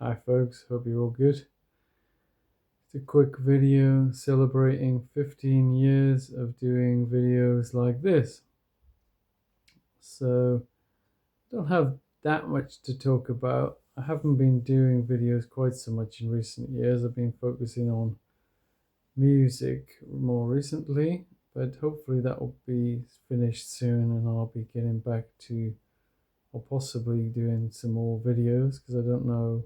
Hi folks, hope you're all good. It's a quick video celebrating 15 years of doing videos like this. So, I don't have that much to talk about. I haven't been doing videos quite so much in recent years. I've been focusing on music more recently, but hopefully that will be finished soon and I'll be getting back to or possibly doing some more videos because I don't know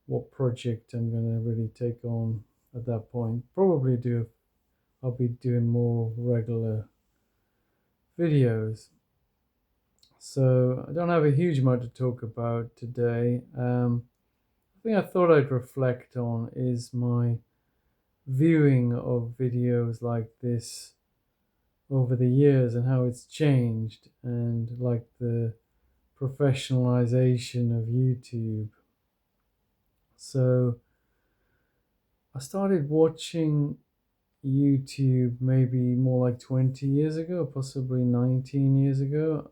what project I'm going to really take on at that point. I'll be doing more regular videos. So I don't have a huge amount to talk about today. The thing I thought I'd reflect on is my viewing of videos like this over the years and how it's changed, and like the professionalization of YouTube. So I started watching YouTube maybe more like 20 years ago, possibly 19 years ago.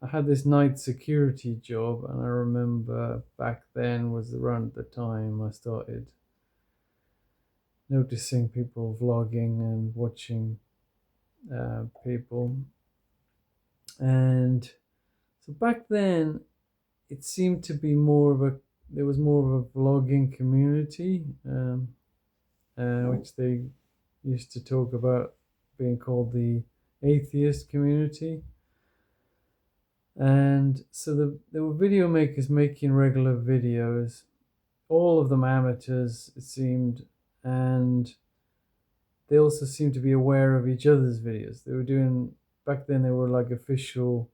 I had this night security job, and I remember back then was around the time I started noticing people vlogging and watching people. And so back then, it seemed to be there was more of a vlogging community, which they used to talk about being called the atheist community. And so there were video makers making regular videos, all of them amateurs, it seemed, and they also seemed to be aware of each other's videos. They were doing, back then, they were like official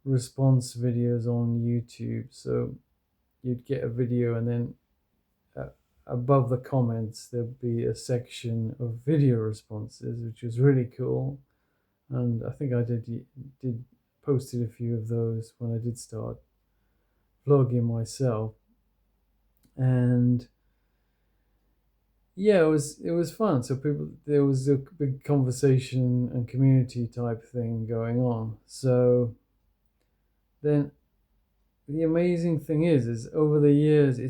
response videos on YouTube. So you'd get a video, and then uh, above the comments, there'd be a section of video responses, which was really cool. And I think I did posted a few of those when I did start vlogging myself. And yeah, it was fun. So there was a big conversation and community type thing going on. So then the amazing thing is over the years I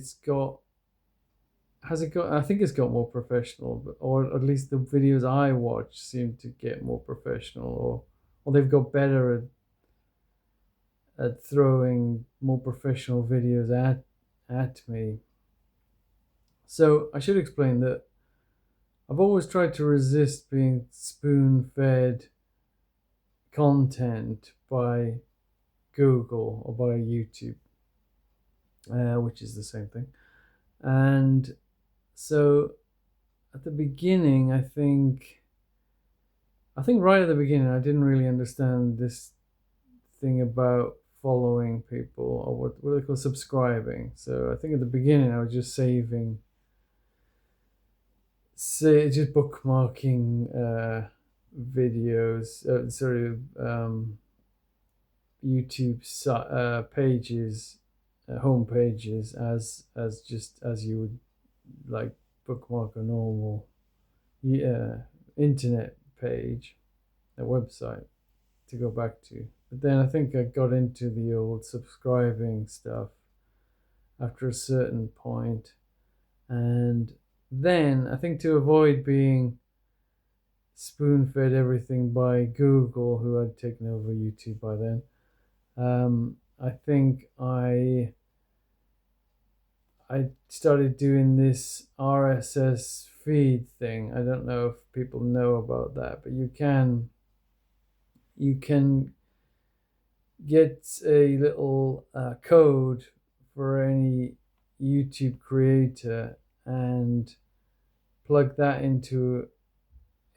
think it's got more professional, or at least the videos I watch seem to get more professional, or they've got better at throwing more professional videos at me. So I should explain that I've always tried to resist being spoon-fed content by Google or by YouTube, which is the same thing. And so at the beginning, I think right at the beginning, I didn't really understand this thing about following people, or what they call subscribing. So I think at the beginning, I was just just bookmarking videos, YouTube pages, home pages, as just as you would like bookmark a normal internet page, a website to go back to. But then I think I got into the old subscribing stuff after a certain point, and then I think to avoid being spoon-fed everything by Google, who had taken over YouTube by then, I think I started doing this RSS feed thing. I don't know if people know about that, but you can get a little code for any YouTube creator and plug that into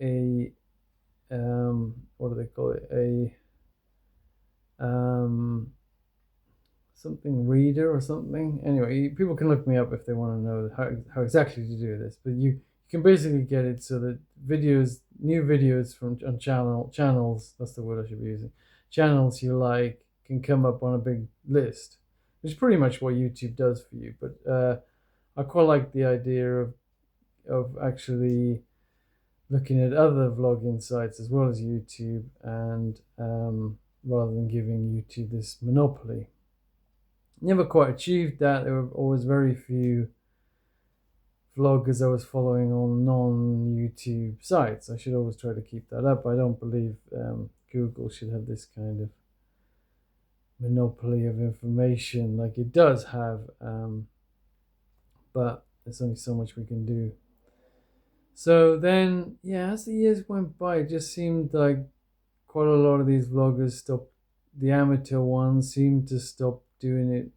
a what do they call it, a something reader or something. Anyway, people can look me up if they want to know how exactly to do this, but you can basically get it so that new videos from on channels, that's the word I should be using, channels you like, can come up on a big list, which is pretty much what YouTube does for you. But I quite like the idea of actually looking at other vlogging sites as well as YouTube, and rather than giving YouTube this monopoly. Never quite achieved that. There were always very few vloggers I was following on non-YouTube sites. I should always try to keep that up. I don't believe Google should have this kind of monopoly of information like it does have, but there's only so much we can do. So then, yeah, as the years went by, it just seemed like quite a lot of these vloggers stopped. The amateur ones seemed to stop doing it,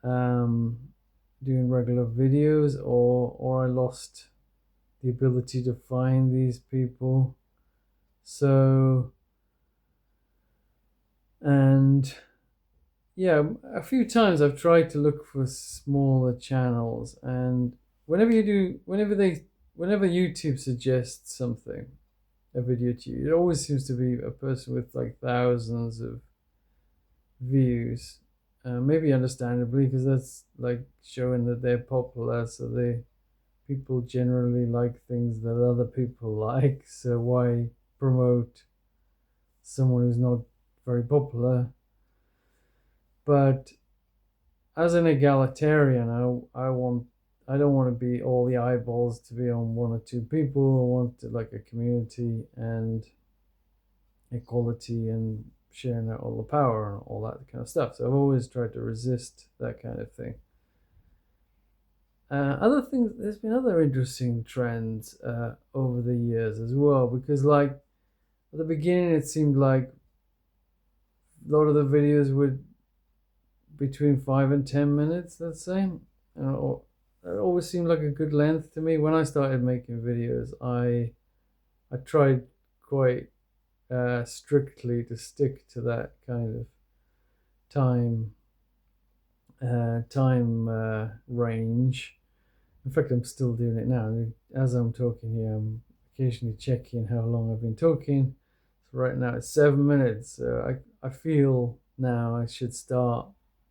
doing regular videos, or I lost the ability to find these people. So, and yeah, a few times I've tried to look for smaller channels, and whenever YouTube suggests something, a video to you, it always seems to be a person with like thousands of views. Maybe understandably, because that's like showing that they're popular, so people generally like things that other people like. So why promote someone who's not very popular? But as an egalitarian, I don't want to be all the eyeballs to be on one or two people. I want like a community and equality and sharing out all the power and all that kind of stuff. So I've always tried to resist that kind of thing. Other things, there's been other interesting trends over the years as well, because like at the beginning it seemed like a lot of the videos were between 5 and 10 minutes, let's say. It always seemed like a good length to me. When I started making videos, I tried quite strictly to stick to that kind of time range. In fact, I'm still doing it now. As I'm talking here, I'm occasionally checking how long I've been talking. So right now it's 7 minutes. So I feel now I should start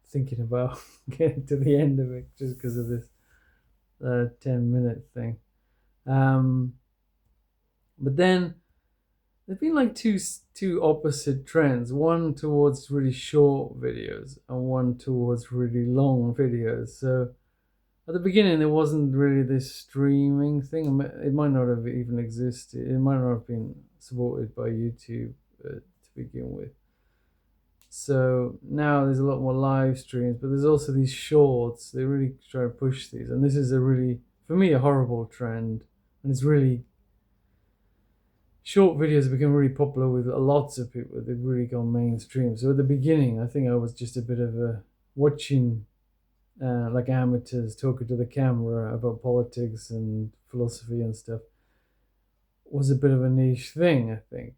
thinking about getting to the end of it, just because of this 10-minute thing. But then there's been like two opposite trends. One towards really short videos and one towards really long videos. So at the beginning, there wasn't really this streaming thing. It might not have even existed. It might not have been supported by YouTube to begin with. So now there's a lot more live streams, but there's also these shorts. They really try to push these. And this is a really, for me, a horrible trend. And it's really, short videos have become really popular with lots of people. They've really gone mainstream. So at the beginning, I think I was just a bit of a watching like amateurs talking to the camera about politics and philosophy and stuff was a bit of a niche thing, I think.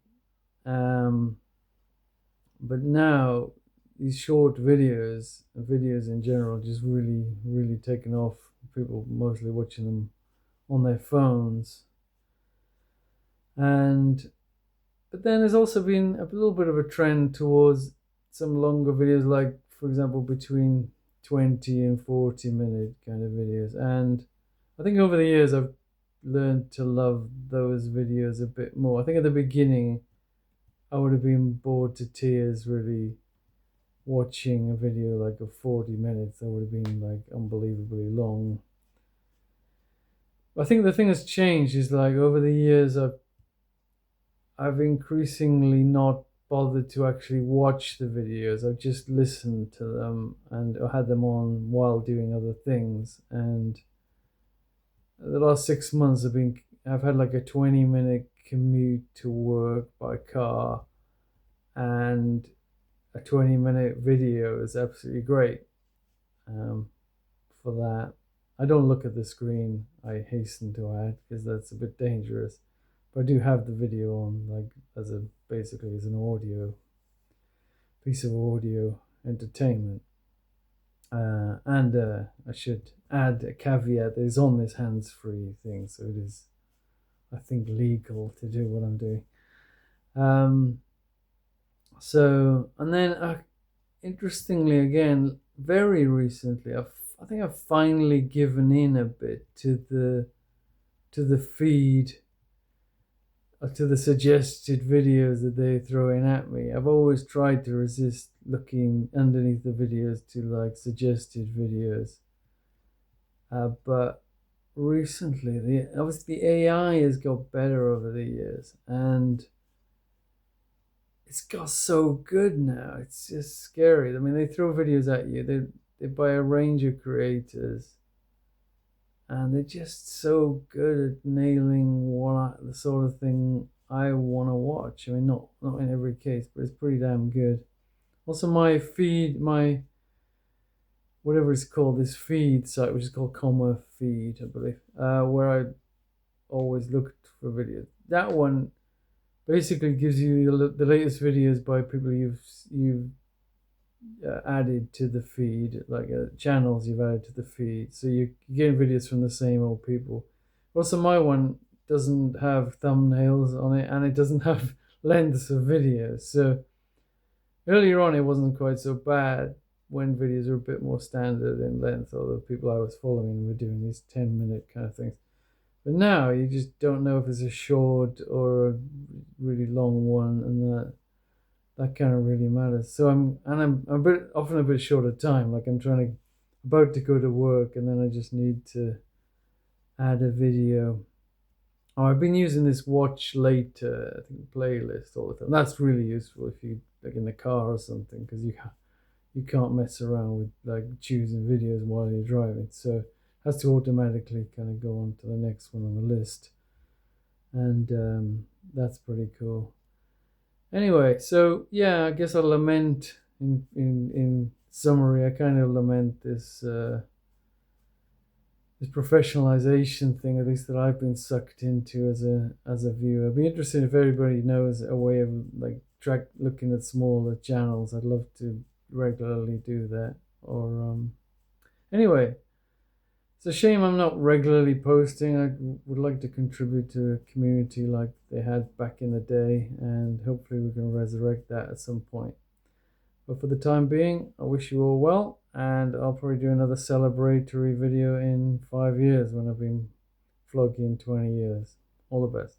But now these short videos in general just really taken off. People mostly watching them on their phones. But then there's also been a little bit of a trend towards some longer videos, like for example between 20 and 40-minute kind of videos. And I think over the years I've learned to love those videos a bit more. I think at the beginning I would have been bored to tears really watching a video like of 40 minutes. That would have been like unbelievably long. I think the thing that's changed is like over the years I've increasingly not bothered to actually watch the videos. I've just listened to them and had them on while doing other things. And the last 6 months I've had like a 20-minute commute to work by car, and a 20-minute video is absolutely great for that. I don't look at the screen, I hasten to add, because that's a bit dangerous. But I do have the video on, like basically as an audio piece of audio entertainment. And I should add a caveat that is on this hands-free thing, so it is, I think, legal to do what I'm doing. So, and then interestingly, again, very recently, I think I've finally given in a bit to the feed to the suggested videos that they're throwing at me. I've always tried to resist looking underneath the videos to like suggested videos. But recently, obviously the AI has got better over the years, and it's got so good now. It's just scary. I mean, they throw videos at you. They buy a range of creators, and they're just so good at nailing the sort of thing I want to watch. I mean, not in every case, but it's pretty damn good. Also, my feed, my whatever it's called, this feed site, which is called Comma Feed, I believe, where I always looked for videos. That one basically gives you the latest videos by people you've added to the feed, like channels you've added to the feed. So you're getting videos from the same old people. Also, my one doesn't have thumbnails on it, and it doesn't have lengths of videos. So earlier on, it wasn't quite so bad when videos were a bit more standard in length, although people I was following were doing these 10-minute kind of things. But now you just don't know if it's a short or a really long one, and that kind of really matters. So I'm often a bit short of time. Like I'm about to go to work, and then I just need to add a video. Oh, I've been using this watch later, I think, playlist all the time. That's really useful if you like in the car or something, because you can't mess around with like choosing videos while you're driving. So it has to automatically kind of go on to the next one on the list, and that's pretty cool. Anyway, so yeah, I guess I lament in summary. I kind of lament this professionalization thing, at least that I've been sucked into as a viewer. I'd be interested if everybody knows a way of like looking at smaller channels. I'd love to regularly do that. Or anyway, it's a shame I'm not regularly posting. I would like to contribute to a community like they had back in the day, and hopefully we can resurrect that at some point. But for the time being, I wish you all well, and I'll probably do another celebratory video in 5 years when I've been vlogging 20 years. All the best.